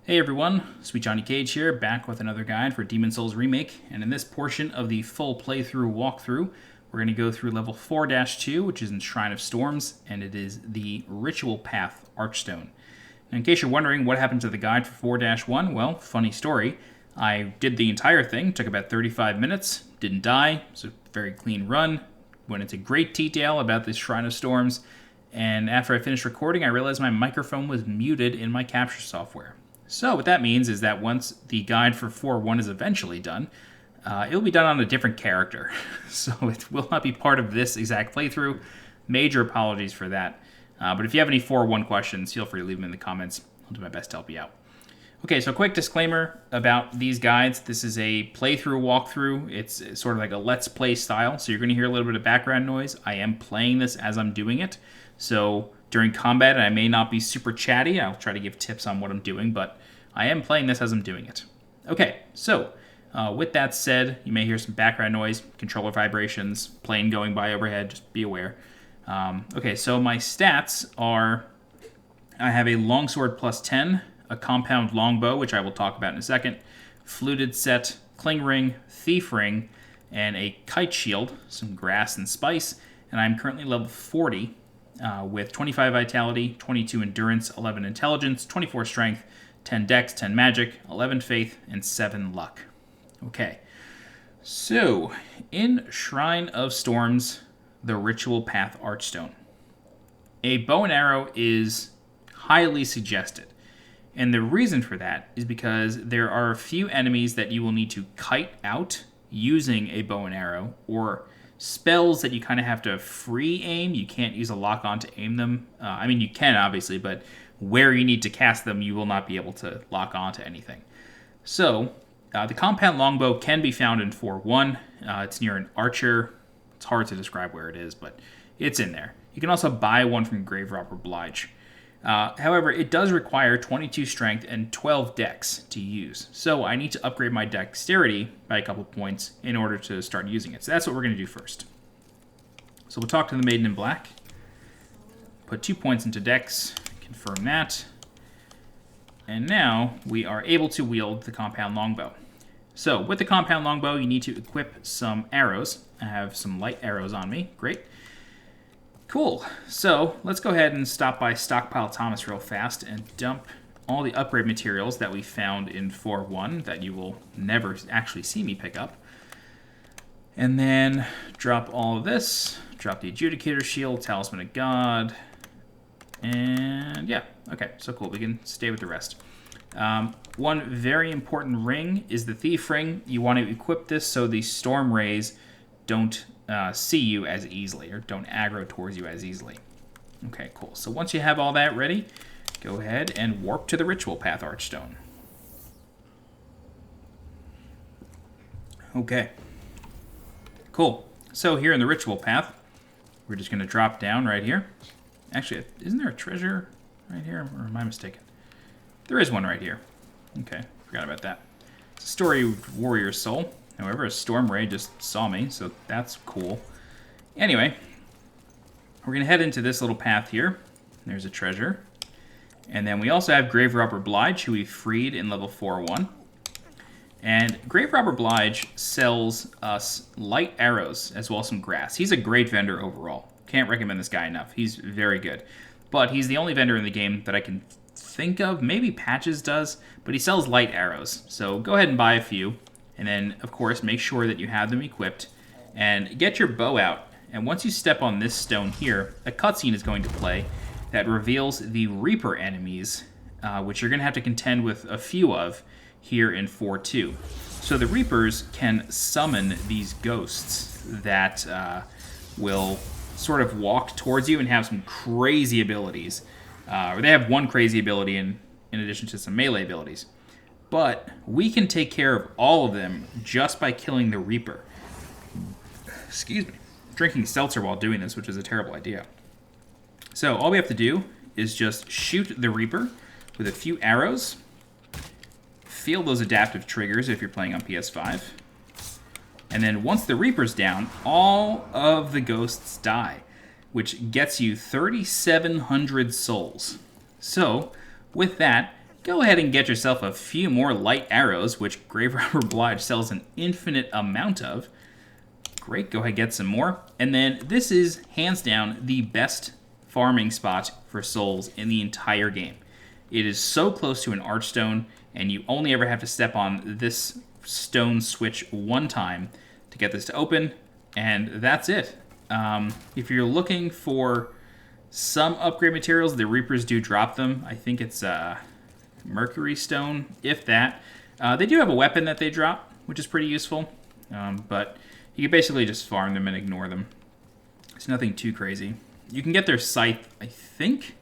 Hey everyone, SweetJohnnyCage here, back with another guide for Demon's Souls Remake, and in this portion of the full playthrough walkthrough, we're going to go through level 4-2, which is in Shrine of Storms, and it is the Ritual Path Archstone. Now, in case you're wondering what happened to the guide for 4-1, well, funny story. I did the entire thing, took about 35 minutes, didn't die, it was a very clean run, went into great detail about this Shrine of Storms, and after I finished recording, I realized my microphone was muted in my capture software. So what that means is that once the guide for 4.1 is eventually done, it'll be done on a different character. So it will not be part of this exact playthrough. Major apologies for that. But if you have any 4.1 questions, feel free to leave them in the comments. I'll do my best to help you out. Okay, so quick disclaimer about these guides. This is a playthrough walkthrough. It's sort of like a let's play style. So you're going to hear a little bit of background noise. I am playing this as I'm doing it. So during combat, I may not be super chatty. I'll try to give tips on what I'm doing, but I am playing this as I'm doing it. Okay, so with that said, you may hear some background noise, controller vibrations, plane going by overhead, just be aware. Okay, so my stats are, I have a longsword plus 10, a compound longbow, which I will talk about in a second, fluted set, cling ring, thief ring, and a kite shield, some grass and spice, and I'm currently level 40, with 25 vitality, 22 endurance, 11 intelligence, 24 strength, 10 dex, 10 magic, 11 faith, and 7 luck. Okay, so in Shrine of Storms, the Ritual Path Archstone, a bow and arrow is highly suggested. And the reason for that is because there are a few enemies that you will need to kite out using a bow and arrow, or spells that you kind of have to free aim. You can't use a lock-on to aim them. I mean, you can, obviously, but where you need to cast them, you will not be able to lock on to anything. So, the compound longbow can be found in 4.1. It's near an archer. It's hard to describe where it is, but it's in there. You can also buy one from Grave Robber Blige. However, it does require 22 strength and 12 dex to use. So I need to upgrade my dexterity by a couple points in order to start using it. So that's what we're going to do first. So we'll talk to the Maiden in Black. Put 2 points into dex. Confirm that. And now we are able to wield the compound longbow. So with the compound longbow, you need to equip some arrows. I have some light arrows on me. Great. Cool. So let's go ahead and stop by Stockpile Thomas real fast and dump all the upgrade materials that we found in 4.1 that you will never actually see me pick up. And then drop all of this. Drop the Adjudicator Shield, Talisman of God. And yeah, okay, so cool. We can stay with the rest. One very important ring is the Thief Ring. You want to equip this so the Storm Rays don't see you as easily, or don't aggro towards you as easily. Okay, cool. So once you have all that ready, go ahead and warp to the Ritual Path Archstone. Okay. Cool. So here in the Ritual Path, we're just going to drop down right here. Actually, isn't there a treasure right here, or am I mistaken? There is one right here. Okay, forgot about that. It's a Story Warrior Soul. However, a Storm Ray just saw me, so that's cool. Anyway, we're going to head into this little path here. There's a treasure. And then we also have Grave Robber Blige, who we freed in level 4.1. And Grave Robber Blige sells us light arrows as well as some grass. He's a great vendor overall. Can't recommend this guy enough. He's very good. But he's the only vendor in the game that I can think of. Maybe Patches does, but he sells light arrows. So go ahead and buy a few. And then, of course, make sure that you have them equipped. And get your bow out. And once you step on this stone here, a cutscene is going to play that reveals the Reaper enemies, which you're going to have to contend with a few of here in 4.2. So the Reapers can summon these ghosts that will sort of walk towards you and have some crazy abilities. Or they have one crazy ability in addition to some melee abilities. But we can take care of all of them just by killing the Reaper. Excuse me. Drinking seltzer while doing this, which is a terrible idea. So all we have to do is just shoot the Reaper with a few arrows. Feel those adaptive triggers if you're playing on PS5. And then once the Reaper's down, all of the ghosts die, which gets you 3,700 souls. So with that, go ahead and get yourself a few more light arrows, which Grave Robber Blige sells an infinite amount of. Great, go ahead and get some more. And then this is, hands down, the best farming spot for souls in the entire game. It is so close to an archstone, and you only ever have to step on this stone switch one time to get this to open, and that's it. If you're looking for some upgrade materials, the Reapers do drop them. I think it's Mercury Stone, if that. They do have a weapon that they drop, which is pretty useful, but you can basically just farm them and ignore them. It's nothing too crazy. You can get their scythe, I think.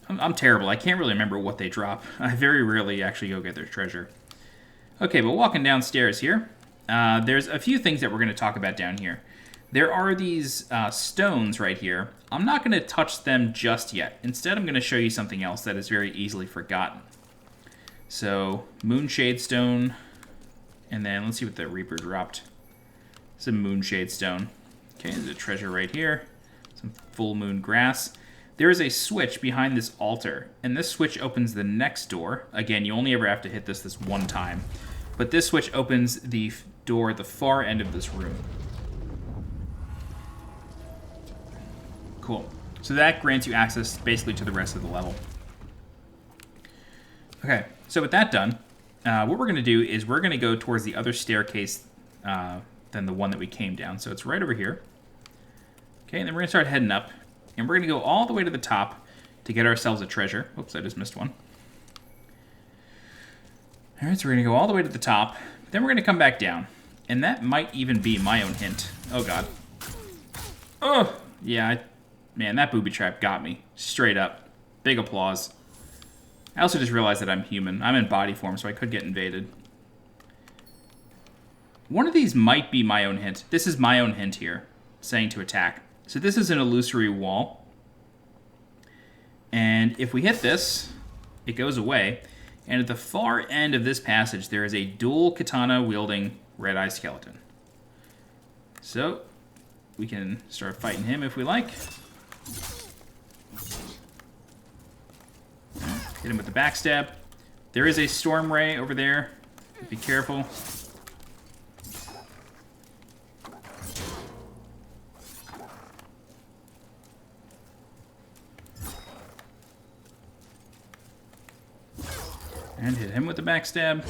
I'm terrible. I can't really remember what they drop. I very rarely actually go get their treasure. Okay, but walking downstairs here, there's a few things that we're going to talk about down here. There are these stones right here. I'm not going to touch them just yet. Instead, I'm going to show you something else that is very easily forgotten. So, Moonshade Stone, and then let's see what the Reaper dropped. Some Moonshade Stone. Okay, there's a treasure right here. Some Full Moon Grass. There is a switch behind this altar, and this switch opens the next door. Again, you only ever have to hit this one time. But this switch opens the door at the far end of this room. Cool. So that grants you access basically to the rest of the level. Okay, so with that done, what we're going to do is we're going to go towards the other staircase than the one that we came down. So it's right over here. Okay, and then we're going to start heading up. And we're going to go all the way to the top to get ourselves a treasure. Oops, I just missed one. All right, so we're going to go all the way to the top. Then we're going to come back down. And that might even be my own hint. Oh, God. Oh, yeah, man, that booby trap got me. Straight up. Big applause. I also just realized that I'm human. I'm in body form, so I could get invaded. One of these might be my own hint. This is my own hint here, saying to attack. So this is an illusory wall. And if we hit this, it goes away. And at the far end of this passage, there is a dual katana-wielding red-eye skeleton. So we can start fighting him if we like. Hit him with the backstab. There is a storm ray over there. Be careful. And hit him with the backstab.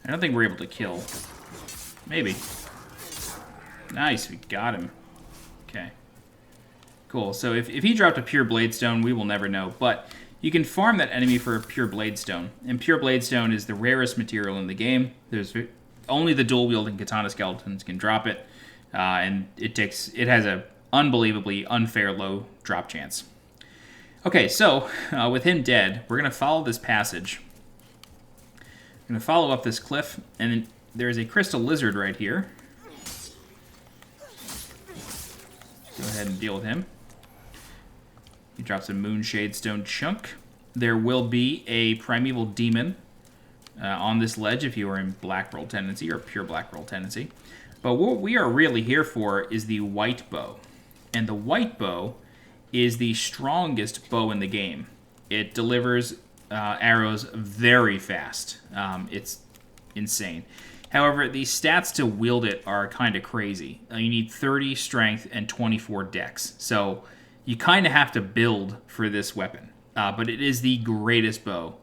I don't think we're able to kill. Maybe. Nice, we got him. Okay. Cool, so if he dropped a pure Bladestone, we will never know. But you can farm that enemy for a pure Bladestone. And pure Bladestone is the rarest material in the game. There's only the dual-wielding katana skeletons can drop it. And it has a unbelievably unfair low drop chance. Okay, so with him dead, we're going to follow this passage. We're going to follow up this cliff, and then there's a crystal lizard right here. Go ahead and deal with him. He drops a Moonshade Stone chunk. There will be a primeval demon on this ledge if you are in Black Roll tendency or pure Black Roll tendency. But what we are really here for is the white bow. And the white bow is the strongest bow in the game. It delivers arrows very fast. It's insane. However, the stats to wield it are kind of crazy. You need 30 strength and 24 dex. So you kind of have to build for this weapon. But it is the greatest bow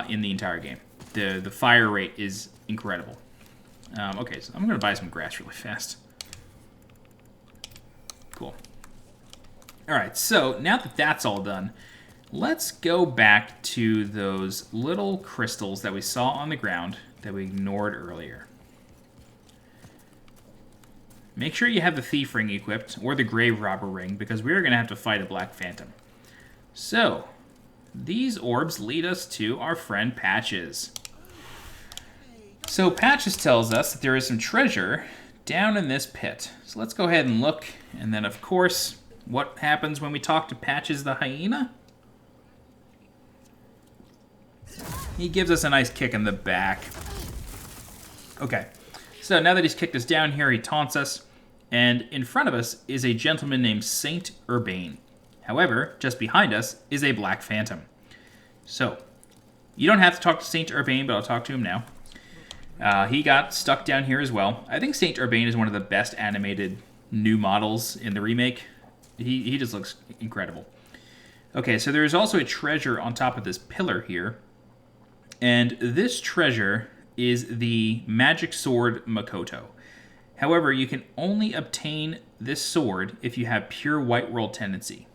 in the entire game. The fire rate is incredible. Okay, so I'm going to buy some grass really fast. Cool. Alright, so now that that's all done, let's go back to those little crystals that we saw on the ground that we ignored earlier. Make sure you have the Thief Ring equipped, or the Grave Robber Ring, because we're going to have to fight a Black Phantom. So, these orbs lead us to our friend Patches. So Patches tells us that there is some treasure down in this pit. So let's go ahead and look, and then of course, what happens when we talk to Patches the hyena? He gives us a nice kick in the back. Okay, so now that he's kicked us down here, he taunts us, and in front of us is a gentleman named Saint Urbain. However, just behind us is a Black Phantom. So, you don't have to talk to Saint Urbain, but I'll talk to him now. He got stuck down here as well. I think Saint Urbain is one of the best animated new models in the remake. He just looks incredible. Okay, so there's also a treasure on top of this pillar here. And this treasure is the magic sword Makoto. However, you can only obtain this sword if you have pure white world tendency.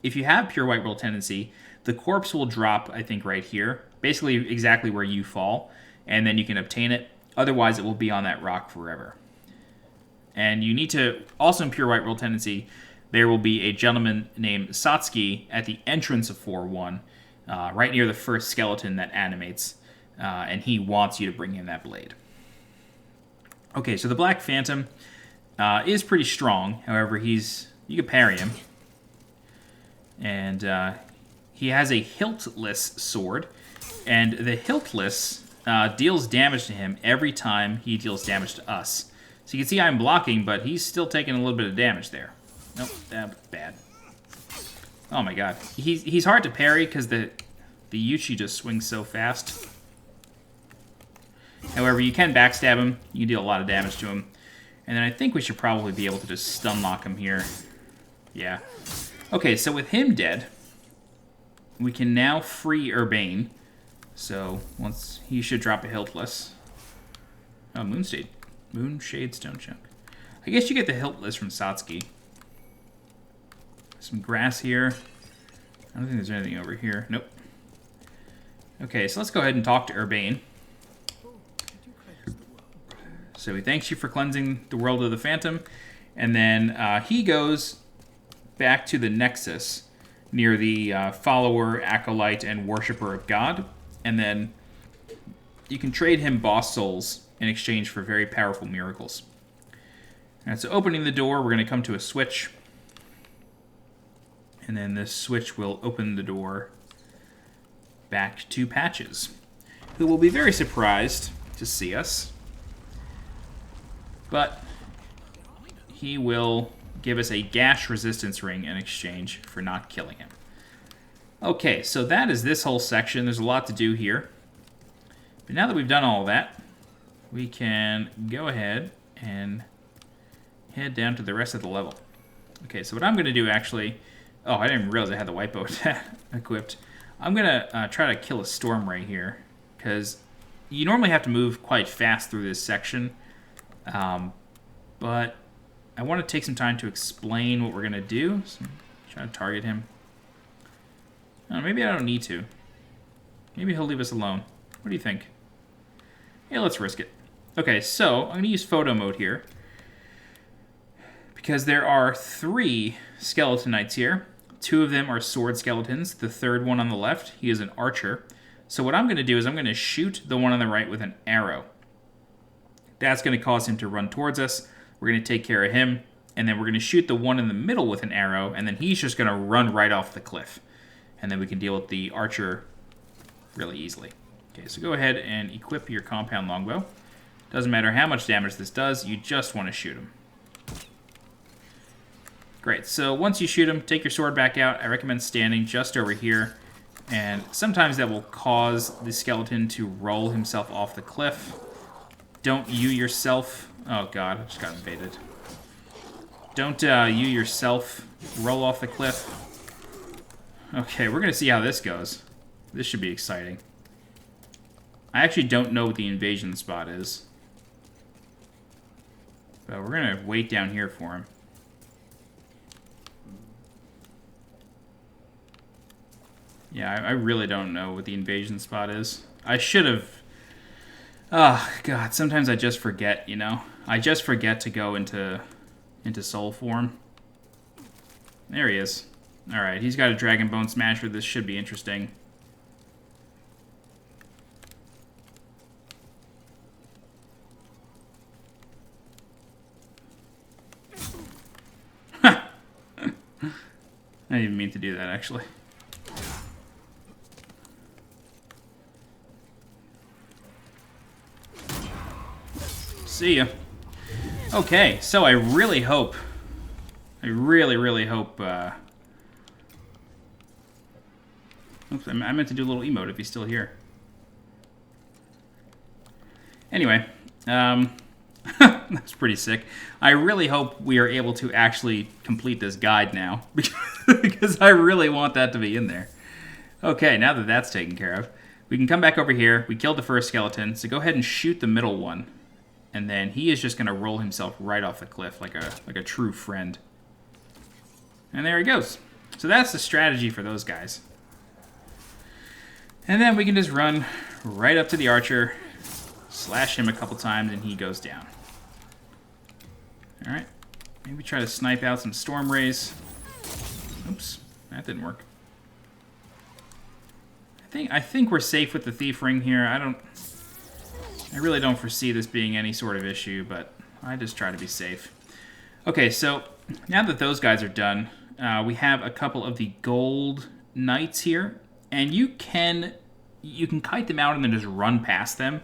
If you have pure white world tendency, the corpse will drop, I think, right here. Basically exactly where you fall. And then you can obtain it. Otherwise, it will be on that rock forever. And you need to, also in pure white world tendency, there will be a gentleman named Satsuki at the entrance of 4-1, right near the first skeleton that animates. And he wants you to bring him that blade. Okay, so the Black Phantom is pretty strong. However, you can parry him. And he has a hiltless sword. And the hiltless deals damage to him every time he deals damage to us. So you can see I'm blocking, but he's still taking a little bit of damage there. Nope, bad. Oh my god. He's hard to parry because the Yuchi just swings so fast. However, you can backstab him. You can deal a lot of damage to him. And then I think we should probably be able to just stun lock him here. Yeah. Okay, so with him dead, we can now free Urbain. So, once he should drop a hiltless. Oh, Moonshade Stone Chunk. I guess you get the hiltless from Satsuki. Some grass here. I don't think there's anything over here. Nope. Okay, so let's go ahead and talk to Urbain. So he thanks you for cleansing the world of the Phantom. And then he goes back to the Nexus near the follower, acolyte, and worshipper of God. And then you can trade him boss souls in exchange for very powerful miracles. Alright, so opening the door, we're going to come to a switch. And then this switch will open the door back to Patches, who will be very surprised to see us. But he will give us a gash resistance ring in exchange for not killing him. Okay, so that is this whole section. There's a lot to do here. But now that we've done all that, we can go ahead and head down to the rest of the level. Okay, so what I'm going to do actually... Oh, I didn't even realize I had the white boat equipped. I'm going to try to kill a storm ray here, because you normally have to move quite fast through this section. But I want to take some time to explain what we're going to do. So try to target him. Oh, maybe I don't need to. Maybe he'll leave us alone. What do you think? Yeah, let's risk it. Okay, so I'm going to use photo mode here, because there are 3 skeleton knights here. 2 of them are sword skeletons. The third one on the left, he is an archer. So what I'm going to do is I'm going to shoot the one on the right with an arrow. That's going to cause him to run towards us. We're going to take care of him. And then we're going to shoot the one in the middle with an arrow. And then he's just going to run right off the cliff. And then we can deal with the archer really easily. Okay, so go ahead and equip your compound longbow. Doesn't matter how much damage this does, you just want to shoot him. Great, so once you shoot him, take your sword back out. I recommend standing just over here. And sometimes that will cause the skeleton to roll himself off the cliff. Don't you yourself... Oh god, I just got invaded. Don't you yourself roll off the cliff. Okay, we're going to see how this goes. This should be exciting. I actually don't know what the invasion spot is. But we're going to wait down here for him. Yeah, I really don't know what the invasion spot is. I should have... Oh, God, sometimes I just forget, you know? I just forget to go into soul form. There he is. Alright, he's got a Dragon Bone Smasher. This should be interesting. I didn't even mean to do that, actually. See ya. Okay, so I really hope... I really hope... Oops, I meant to do a little emote if he's still here. Anyway, that's pretty sick. I really hope we are able to actually complete this guide now, because I really want that to be in there. Okay, now that that's taken care of, we can come back over here. We killed the first skeleton, so go ahead and shoot the middle one. And then he is just going to roll himself right off the cliff like a true friend. And there he goes. So that's the strategy for those guys. And then we can just run right up to the archer, slash him a couple times, and he goes down. Alright. Maybe try to snipe out some storm rays. Oops, that didn't work. I think we're safe with the thief ring here. I really don't foresee this being any sort of issue, but I just try to be safe. Okay, so now that those guys are done, we have a couple of the gold knights here, and you can kite them out and then just run past them.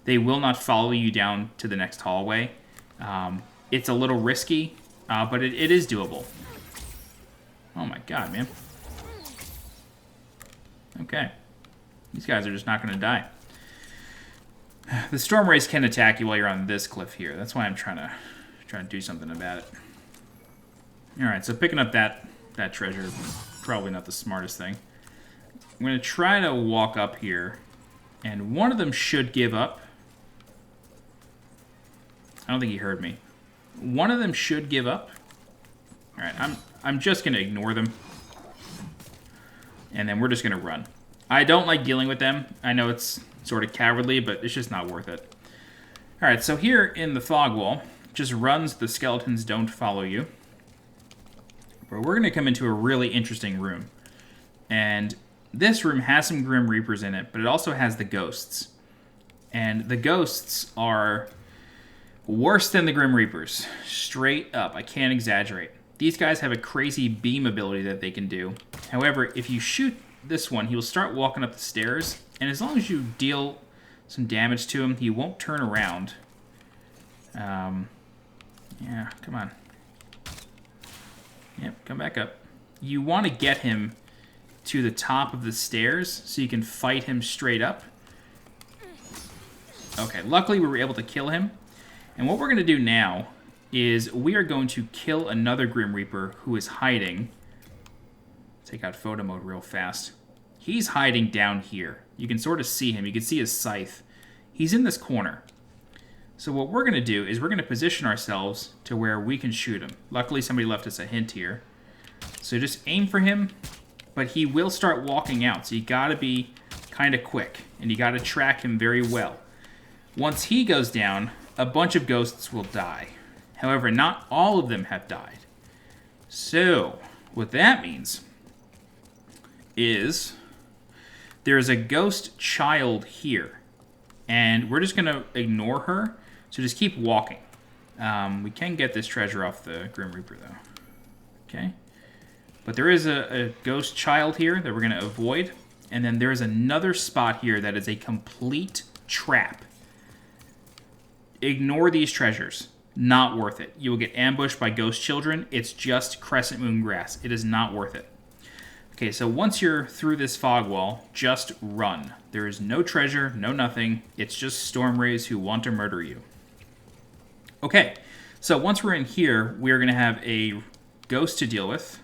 They will not follow you down to the next hallway. It's a little risky, but it is doable. Oh my god, man. Okay. These guys are just not going to die. The storm rays can attack you while you're on this cliff here. That's why I'm trying to do something about it. Alright, so picking up that treasure, probably not the smartest thing. I'm going to try to walk up here, and one of them should give up. I don't think he heard me. One of them should give up. Alright, I'm just going to ignore them. And then we're just going to run. I don't like dealing with them. I know it's sort of cowardly, but it's just not worth it. Alright, so here in the fog wall, just runs the skeletons don't follow you. But we're going to come into a really interesting room. And this room has some Grim Reapers in it, but it also has the ghosts. And the ghosts are worse than the Grim Reapers. Straight up, I can't exaggerate. These guys have a crazy beam ability that they can do. However, if you shoot this one, he will start walking up the stairs, and as long as you deal some damage to him, he won't turn around. Yeah, come on. Yep, come back up. You want to get him to the top of the stairs so you can fight him straight up. Okay, luckily we were able to kill him. And what we're going to do now is we are going to kill another Grim Reaper who is hiding. Take out photo mode real fast. He's hiding down here. You can sort of see him. You can see his scythe. He's in this corner. So what we're going to do is we're going to position ourselves to where we can shoot him. Luckily, somebody left us a hint here. So just aim for him, but he will start walking out. So you got to be kind of quick, and you got to track him very well. Once he goes down, a bunch of ghosts will die. However, not all of them have died. So what that means is there's a ghost child here, and we're just going to ignore her, so just keep walking. We can get this treasure off the Grim Reaper, though. Okay. But there is a ghost child here that we're going to avoid, and then there is another spot here that is a complete trap. Ignore these treasures. Not worth it. You will get ambushed by ghost children. It's just crescent moon grass. It is not worth it. Okay, so once you're through this fog wall, just run. There is no treasure, no nothing. It's just storm rays who want to murder you. Okay, so once we're in here, we're going to have a ghost to deal with.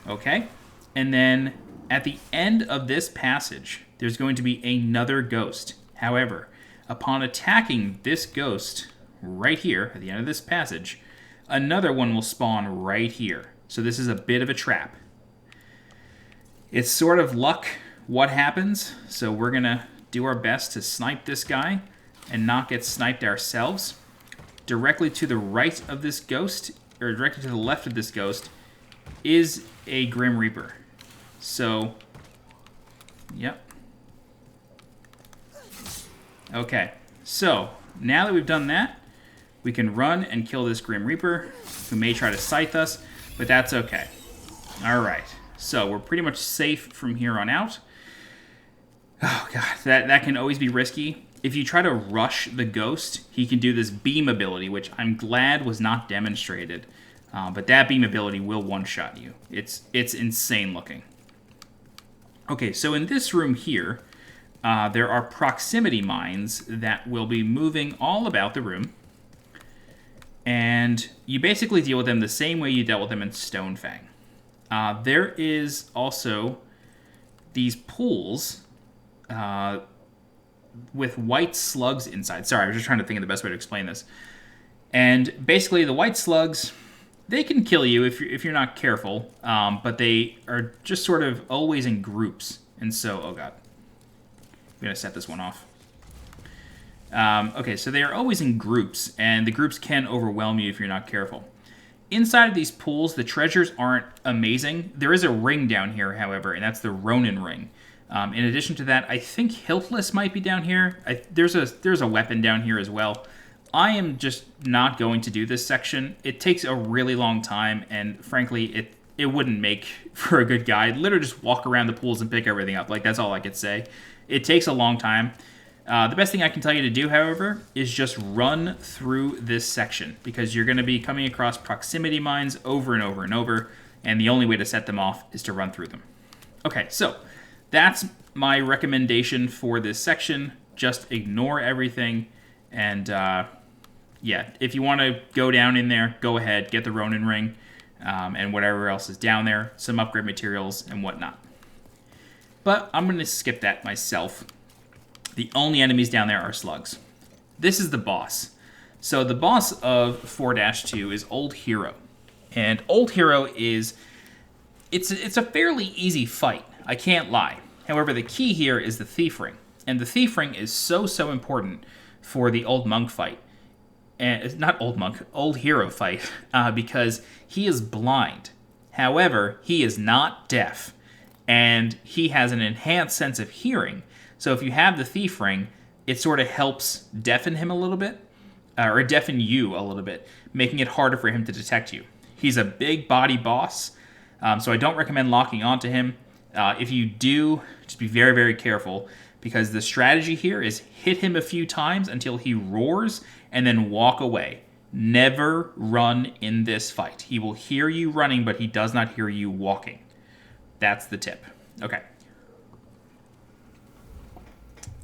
Okay, and then at the end of this passage, there's going to be another ghost. However, upon attacking this ghost right here at the end of this passage, another one will spawn right here. So this is a bit of a trap. It's sort of luck what happens, so we're going to do our best to snipe this guy and not get sniped ourselves. Directly to the right of this ghost, or directly to the left of this ghost, is a Grim Reaper. So, yep. Okay, so now that we've done that, we can run and kill this Grim Reaper, who may try to scythe us, but that's okay. Alright, so we're pretty much safe from here on out. Oh god, that can always be risky. If you try to rush the ghost, he can do this beam ability, which I'm glad was not demonstrated. But that beam ability will one-shot you. It's insane looking. Okay, so in this room here, there are proximity mines that will be moving all about the room. And you basically deal with them the same way you dealt with them in Stonefang. There is also these pools with white slugs inside. Sorry, I was just trying to think of the best way to explain this. And basically, the white slugs, they can kill you if you're not careful, but they are just sort of always in groups. And so, oh god, I'm going to set this one off. Okay, so they are always in groups, and the groups can overwhelm you if you're not careful. Inside of these pools, the treasures aren't amazing. There is a ring down here, however, and that's the Ronin ring. In addition to that, I think Hiltless might be down here. There's a weapon down here as well. I am just not going to do this section. It takes a really long time, and frankly, it wouldn't make for a good guide. Literally just walk around the pools and pick everything up. Like, that's all I could say. It takes a long time. The best thing I can tell you to do, however, is just run through this section, because you're going to be coming across proximity mines over and over and over, and the only way to set them off is to run through them. Okay, so that's my recommendation for this section. Just ignore everything, and yeah, if you want to go down in there, go ahead, get the Ronin ring, and whatever else is down there, some upgrade materials and whatnot. But I'm going to skip that myself. The only enemies down there are slugs. This is the boss. So the boss of 4-2 is Old Hero. And Old Hero is... It's a fairly easy fight, I can't lie. However, the key here is the Thief Ring. And the Thief Ring is so important for the Old Monk fight. And it's not Old Monk, Old Hero fight, because he is blind. However, he is not deaf. And he has an enhanced sense of hearing. So if you have the Thief Ring, it sort of helps deafen him a little bit, or deafen you a little bit, making it harder for him to detect you. He's a big body boss, so I don't recommend locking onto him. If you do, just be very, very careful, because the strategy here is hit him a few times until he roars, and then walk away. Never run in this fight. He will hear you running, but he does not hear you walking. That's the tip. Okay.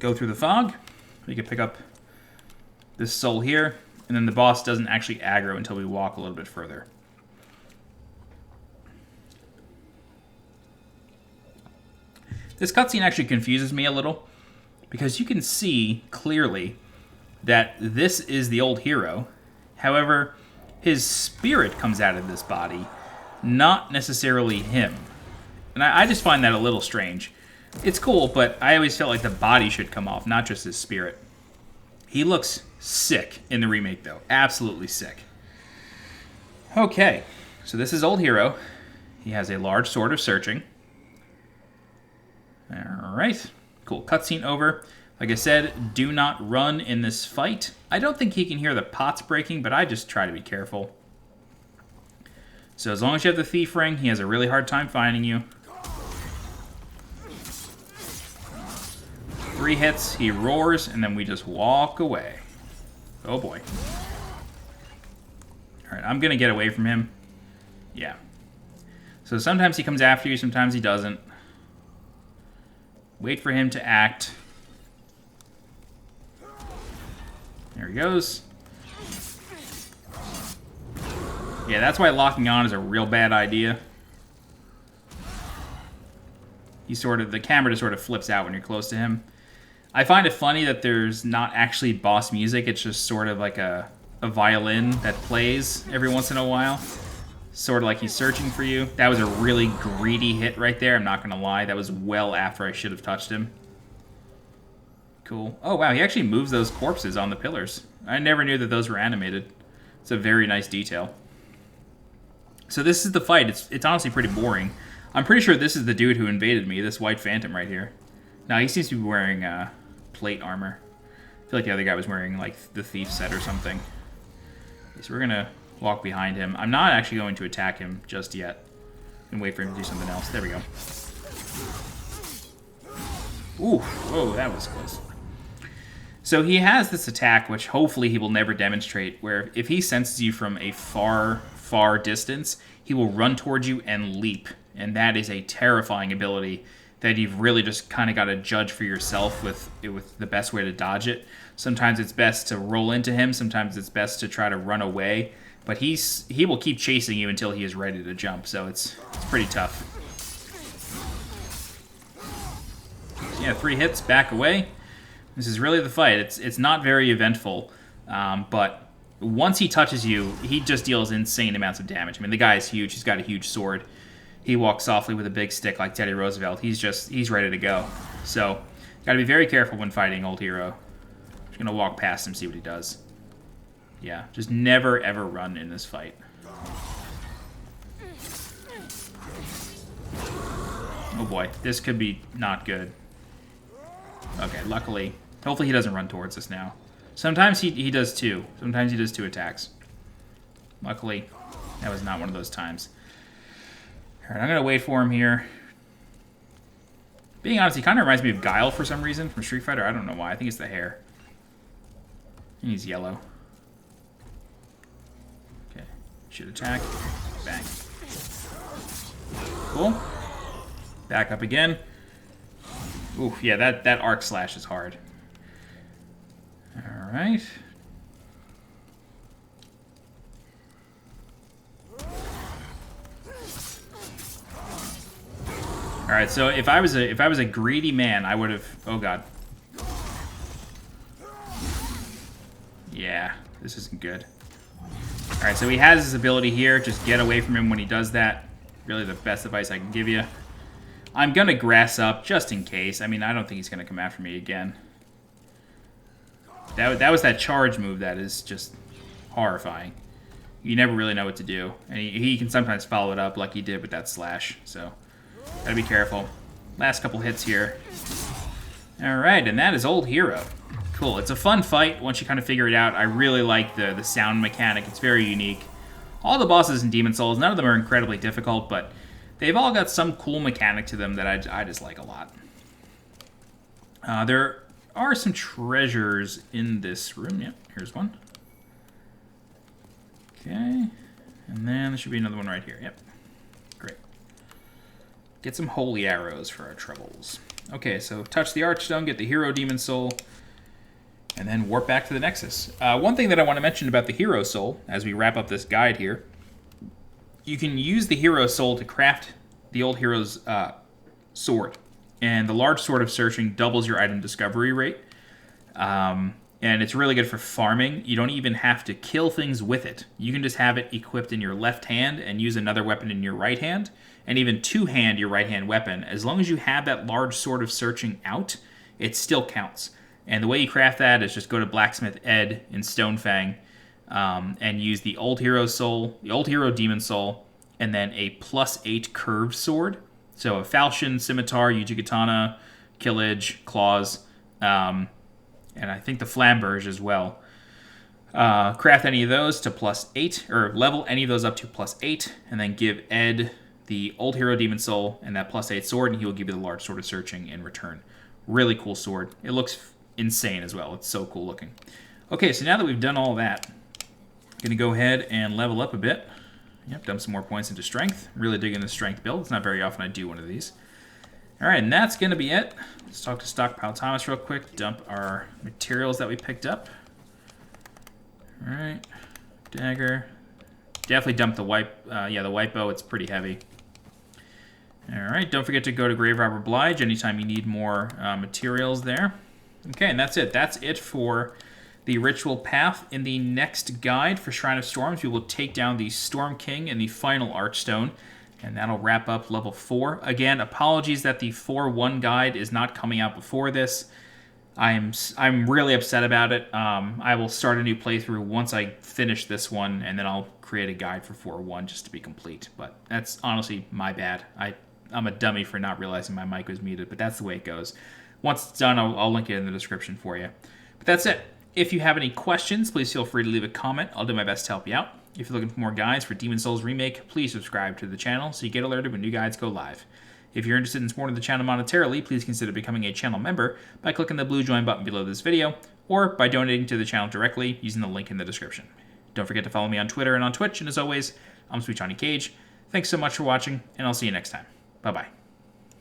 Go through the fog. We can pick up this soul here, and then the boss doesn't actually aggro until we walk a little bit further. This cutscene actually confuses me a little, because you can see clearly that this is the Old Hero. However, his spirit comes out of this body, not necessarily him. And I just find that a little strange. It's cool, but I always felt like the body should come off, not just his spirit. He looks sick in the remake, though. Absolutely sick. Okay, so this is Old Hero. He has a large sword of searching. Alright, cool. Cutscene over. Like I said, do not run in this fight. I don't think he can hear the pots breaking, but I just try to be careful. So as long as you have the Thief Ring, he has a really hard time finding you. 3 hits, he roars, and then we just walk away. Oh boy. Alright, I'm gonna get away from him. Yeah. So sometimes he comes after you, sometimes he doesn't. Wait for him to act. There he goes. Yeah, that's why locking on is a real bad idea. The camera just sort of flips out when you're close to him. I find it funny that there's not actually boss music. It's just sort of like a violin that plays every once in a while. Sort of like he's searching for you. That was a really greedy hit right there, I'm not going to lie. That was well after I should have touched him. Cool. Oh, wow, he actually moves those corpses on the pillars. I never knew that those were animated. It's a very nice detail. So this is the fight. It's honestly pretty boring. I'm pretty sure this is the dude who invaded me, this white phantom right here. Now, he seems to be wearing plate armor. I feel like the other guy was wearing, like, the thief set or something. Okay, so we're going to walk behind him. I'm not actually going to attack him just yet. And wait for him to do something else. There we go. Ooh, whoa, that was close. So he has this attack, which hopefully he will never demonstrate, where if he senses you from a far, far distance, he will run towards you and leap. And that is a terrifying ability that you've really just kind of got to judge for yourself with the best way to dodge it. Sometimes it's best to roll into him. Sometimes it's best to try to run away. But he will keep chasing you until he is ready to jump. So it's pretty tough. So yeah, 3 hits, back away. This is really the fight. It's not very eventful, but once he touches you, he just deals insane amounts of damage. I mean, the guy is huge. He's got a huge sword. He walks softly with a big stick like Teddy Roosevelt. He's ready to go. So, got to be very careful when fighting Old Hero. Just gonna walk past him, see what he does. Yeah, just never ever run in this fight. Oh boy, this could be not good. Okay, luckily, hopefully he doesn't run towards us now. Sometimes he does too. Sometimes he does 2 attacks. Luckily, that was not one of those times. Alright, I'm going to wait for him here. Being honest, he kind of reminds me of Guile for some reason from Street Fighter. I don't know why. I think it's the hair. And he's yellow. Okay. Shoot attack. Bang. Cool. Back up again. Ooh, yeah, that arc slash is hard. Alright. Alright, so if I was a greedy man, I would have... Oh god. Yeah, this isn't good. Alright, so he has his ability here. Just get away from him when he does that. Really the best advice I can give you. I'm gonna grass up just in case. I mean, I don't think he's gonna come after me again. That was that charge move that is just horrifying. You never really know what to do. And he can sometimes follow it up like he did with that slash, so... Gotta be careful. Last couple hits here. Alright, and that is Old Hero. Cool. It's a fun fight once you kind of figure it out. I really like the sound mechanic. It's very unique. All the bosses in Demon's Souls, none of them are incredibly difficult, but they've all got some cool mechanic to them that I just like a lot. There are some treasures in this room. Yep, here's one. Okay. And then there should be another one right here. Yep. Great. Get some holy arrows for our troubles. Okay, so touch the Archstone, get the Hero Demon Soul, and then warp back to the Nexus. One thing that I want to mention about the Hero Soul, as we wrap up this guide here, you can use the Hero Soul to craft the Old Hero's sword. And the large Sword of Searching doubles your item discovery rate. And it's really good for farming. You don't even have to kill things with it. You can just have it equipped in your left hand and use another weapon in your right hand, and even two-hand your right-hand weapon. As long as you have that large Sword of Searching out, it still counts. And the way you craft that is just go to Blacksmith Ed in Stonefang and use the Old Hero Soul, the Old Hero Demon Soul, and then a +8 curved sword. So a falchion, scimitar, Ujigatana, Killage, claws, and I think the flamberge as well. Craft any of those to +8, or level any of those up to +8, and then give Ed the Old Hero Demon Soul and that +8 sword, and he will give you the large Sword of Searching in return. Really cool sword. It looks insane as well. It's so cool looking. Okay, so now that we've done all that, I'm going to go ahead and level up a bit. Yep, dump some more points into Strength. Really digging the Strength build. It's not very often I do one of these. Alright, and that's going to be it. Let's talk to Stockpile Thomas real quick. Dump our materials that we picked up. Alright. Dagger. Definitely dump the wipe. The wipe bow. It's pretty heavy. Alright, don't forget to go to Grave Robber Blige anytime you need more materials there. Okay, and that's it. That's it for the ritual path. In the next guide for Shrine of Storms, we will take down the Storm King and the final Archstone. And that'll wrap up level 4. Again, apologies that the 4-1 guide is not coming out before this. I'm really upset about it. I will start a new playthrough once I finish this one, and then I'll create a guide for 4-1 just to be complete. But that's honestly my bad. I'm a dummy for not realizing my mic was muted, but that's the way it goes. Once it's done, I'll link it in the description for you. But that's it. If you have any questions, please feel free to leave a comment. I'll do my best to help you out. If you're looking for more guides for Demon's Souls Remake, please subscribe to the channel so you get alerted when new guides go live. If you're interested in supporting the channel monetarily, please consider becoming a channel member by clicking the blue join button below this video, or by donating to the channel directly using the link in the description. Don't forget to follow me on Twitter and on Twitch, and as always, I'm SweetJohnnyCage. Thanks so much for watching, and I'll see you next time. Bye-bye.